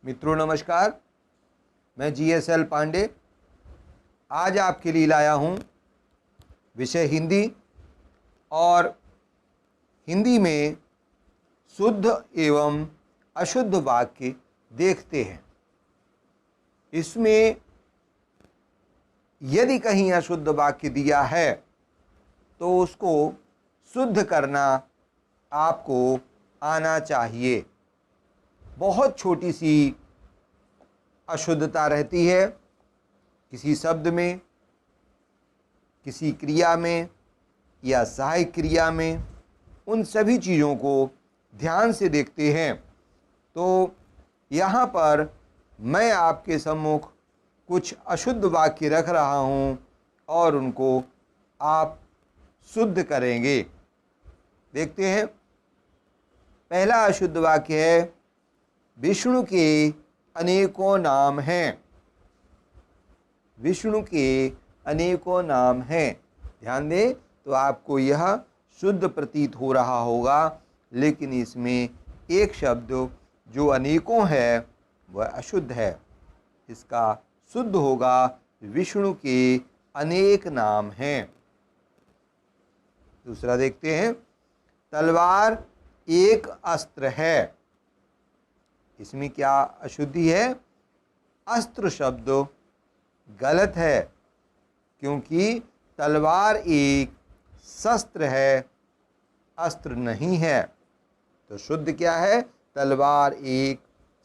मित्रों नमस्कार, मैं GSL पांडे आज आपके लिए लाया हूँ विषय हिंदी और हिंदी में शुद्ध एवं अशुद्ध वाक्य देखते हैं। इसमें यदि कहीं अशुद्ध वाक्य दिया है तो उसको शुद्ध करना आपको आना चाहिए। बहुत छोटी सी अशुद्धता रहती है किसी शब्द में, किसी क्रिया में या सहायक क्रिया में। उन सभी चीज़ों को ध्यान से देखते हैं। तो यहाँ पर मैं आपके सम्मुख कुछ अशुद्ध वाक्य रख रहा हूँ और उनको आप शुद्ध करेंगे। देखते हैं। पहला अशुद्ध वाक्य है, विष्णु के अनेकों नाम हैं। विष्णु के अनेकों नाम हैं। ध्यान दें तो आपको यह शुद्ध प्रतीत हो रहा होगा, लेकिन इसमें एक शब्द जो अनेकों है वह अशुद्ध है। इसका शुद्ध होगा विष्णु के अनेक नाम हैं। दूसरा देखते हैं, तलवार एक अस्त्र है। इसमें क्या अशुद्धि है? अस्त्र शब्द गलत है, क्योंकि तलवार एक शस्त्र है, अस्त्र नहीं है। तो शुद्ध क्या है? तलवार एक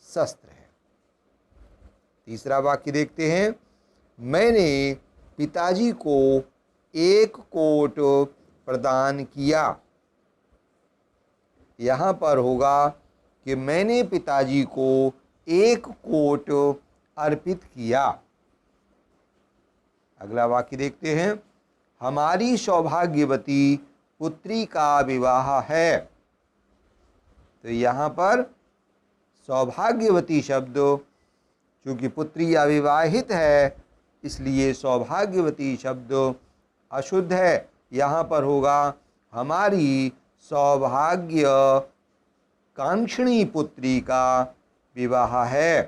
शस्त्र है। तीसरा वाक्य देखते हैं, मैंने पिताजी को एक कोट प्रदान किया। यहाँ पर होगा कि मैंने पिताजी को एक कोट अर्पित किया। अगला वाक्य देखते हैं, हमारी सौभाग्यवती पुत्री का विवाह है। तो यहाँ पर सौभाग्यवती शब्द, चूँकि पुत्री अविवाहित है इसलिए सौभाग्यवती शब्द अशुद्ध है। यहाँ पर होगा हमारी सौभाग्य कांक्षणी पुत्री का विवाह है।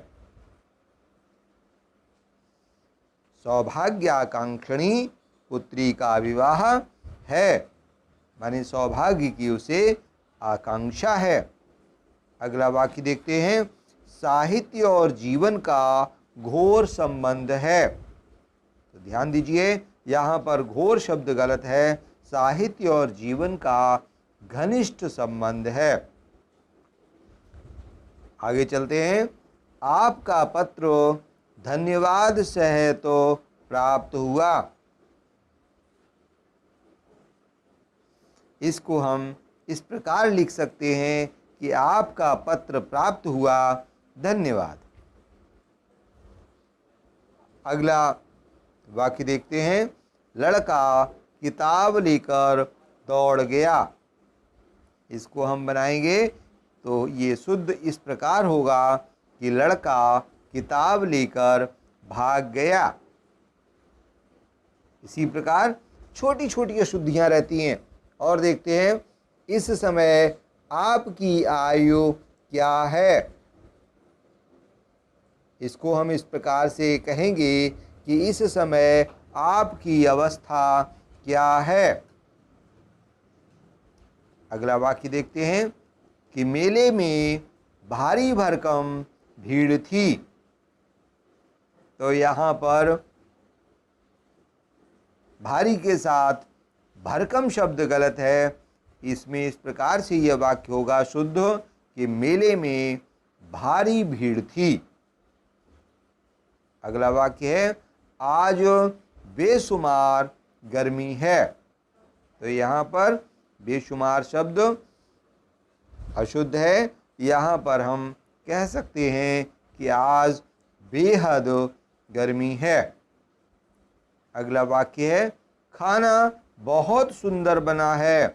सौभाग्याकांक्षणी पुत्री का विवाह है, माने सौभाग्य की उसे आकांक्षा है। अगला वाक्य देखते हैं, साहित्य और जीवन का घोर संबंध है। तो ध्यान दीजिए, यहाँ पर घोर शब्द गलत है। साहित्य और जीवन का घनिष्ठ संबंध है। आगे चलते हैं, आपका पत्र धन्यवाद सहित प्राप्त हुआ। इसको हम इस प्रकार लिख सकते हैं कि आपका पत्र प्राप्त हुआ, धन्यवाद। अगला वाक्य देखते हैं, लड़का किताब लेकर दौड़ गया। इसको हम बनाएंगे तो ये शुद्ध इस प्रकार होगा कि लड़का किताब लेकर भाग गया। इसी प्रकार छोटी छोटी अशुद्धियाँ रहती हैं। और देखते हैं, इस समय आपकी आयु क्या है। इसको हम इस प्रकार से कहेंगे कि इस समय आपकी अवस्था क्या है। अगला वाक्य देखते हैं कि मेले में भारी भरकम भीड़ थी। तो यहाँ पर भारी के साथ भरकम शब्द गलत है। इसमें इस प्रकार से यह वाक्य होगा शुद्ध कि मेले में भारी भीड़ थी। अगला वाक्य है, आज बेशुमार गर्मी है। तो यहाँ पर बेशुमार शब्द अशुद्ध है। यहाँ पर हम कह सकते हैं कि आज बेहद गर्मी है। अगला वाक्य है, खाना बहुत सुंदर बना है।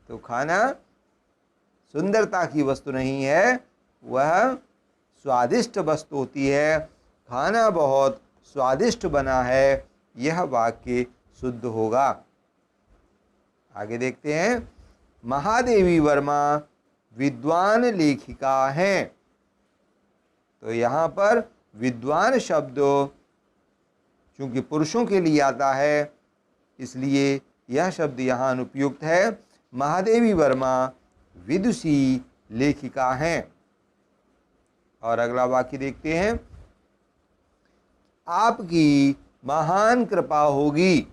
तो खाना सुंदरता की वस्तु नहीं है, वह स्वादिष्ट वस्तु होती है। खाना बहुत स्वादिष्ट बना है, यह वाक्य शुद्ध होगा। आगे देखते हैं, महादेवी वर्मा विद्वान लेखिका हैं। तो यहाँ पर विद्वान शब्द चूँकि पुरुषों के लिए आता है, इसलिए यह शब्द यहाँ अनुपयुक्त है। महादेवी वर्मा विदुषी लेखिका हैं। और अगला वाक्य देखते हैं, आपकी महान कृपा होगी।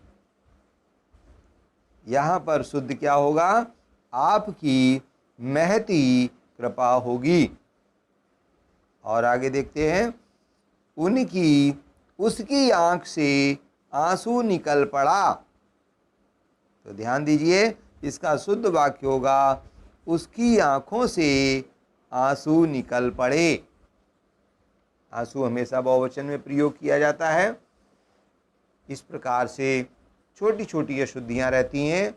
यहाँ पर शुद्ध क्या होगा? आपकी महती कृपा होगी। और आगे देखते हैं, उनकी उसकी आंख से आंसू निकल पड़ा। तो ध्यान दीजिए, इसका शुद्ध वाक्य होगा, उसकी आंखों से आंसू निकल पड़े। आंसू हमेशा बहुवचन में प्रयोग किया जाता है। इस प्रकार से छोटी छोटी अशुद्धियाँ रहती हैं,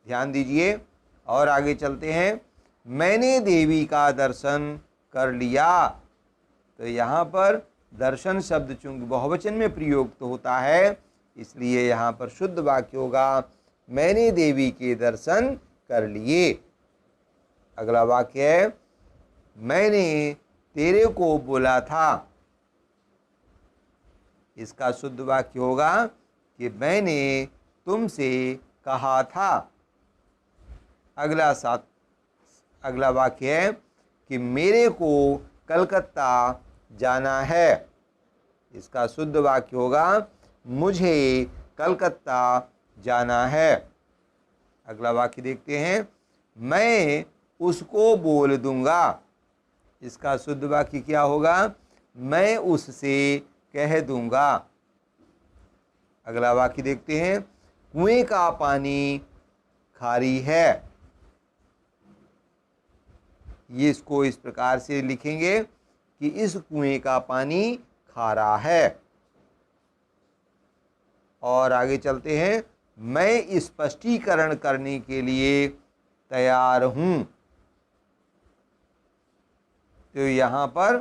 ध्यान दीजिए। और आगे चलते हैं, मैंने देवी का दर्शन कर लिया। तो यहाँ पर दर्शन शब्द चूँकि बहुवचन में प्रयुक्त होता है, इसलिए यहाँ पर शुद्ध वाक्य होगा, मैंने देवी के दर्शन कर लिए। अगला वाक्य है, मैंने तेरे को बोला था। इसका शुद्ध वाक्य होगा कि मैंने तुमसे कहा था। अगला वाक्य है कि मेरे को कलकत्ता जाना है। इसका शुद्ध वाक्य होगा, मुझे कलकत्ता जाना है। अगला वाक्य देखते हैं, मैं उसको बोल दूंगा। इसका शुद्ध वाक्य क्या होगा? मैं उससे कह दूंगा। अगला वाक्य देखते हैं, कुएं का पानी खारी है। ये इसको इस प्रकार से लिखेंगे कि इस कुएं का पानी खारा है। और आगे चलते हैं, मैं स्पष्टीकरण करने के लिए तैयार हूँ। तो यहाँ पर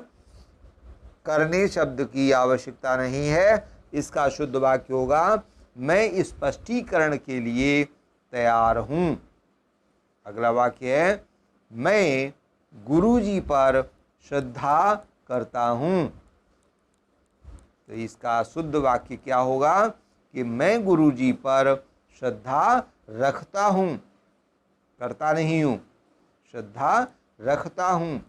करने शब्द की आवश्यकता नहीं है। इसका शुद्ध वाक्य होगा, मैं स्पष्टीकरण के लिए तैयार हूँ। अगला वाक्य है, मैं गुरुजी पर श्रद्धा करता हूँ। तो इसका शुद्ध वाक्य क्या होगा कि मैं गुरुजी पर श्रद्धा रखता हूँ, करता नहीं हूँ, श्रद्धा रखता हूँ।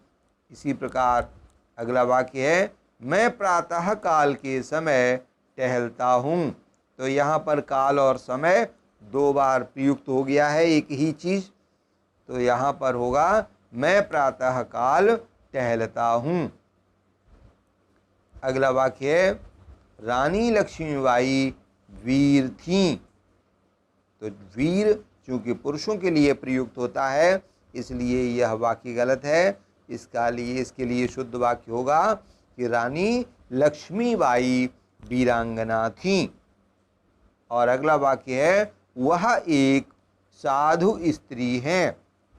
इसी प्रकार अगला वाक्य है, मैं प्रातः काल के समय टहलता हूँ। तो यहाँ पर काल और समय दो बार प्रयुक्त हो गया है, एक ही चीज़। तो यहाँ पर होगा, मैं प्रातः काल टहलता हूँ। अगला वाक्य है, रानी लक्ष्मीबाई वीर थीं। तो वीर चूँकि पुरुषों के लिए प्रयुक्त होता है, इसलिए यह वाक्य गलत है। इसके लिए शुद्ध वाक्य होगा कि रानी लक्ष्मीबाई वीरांगना थीं। और अगला वाक्य है, वह एक साधु स्त्री हैं।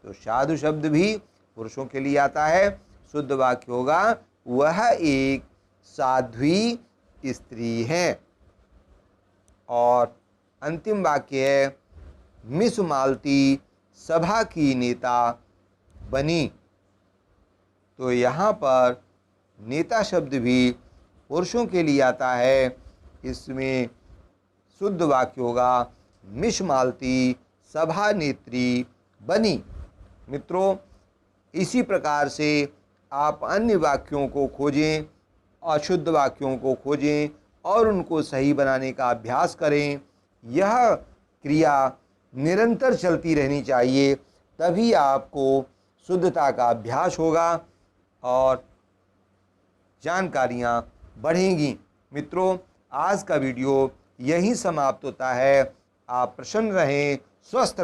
तो साधु शब्द भी पुरुषों के लिए आता है। शुद्ध वाक्य होगा, वह एक साध्वी स्त्री हैं। और अंतिम वाक्य है, मिस मालती सभा की नेता बनी। तो यहाँ पर नेता शब्द भी पुरुषों के लिए आता है। इसमें शुद्ध वाक्य होगा, मिस मालती सभा नेत्री बनी। मित्रों, इसी प्रकार से आप अन्य वाक्यों को खोजें, अशुद्ध वाक्यों को खोजें और उनको सही बनाने का अभ्यास करें। यह क्रिया निरंतर चलती रहनी चाहिए, तभी आपको शुद्धता का अभ्यास होगा और जानकारियाँ बढ़ेंगी। मित्रों, आज का वीडियो यहीं समाप्त होता है। आप प्रसन्न रहें, स्वस्थ रहें।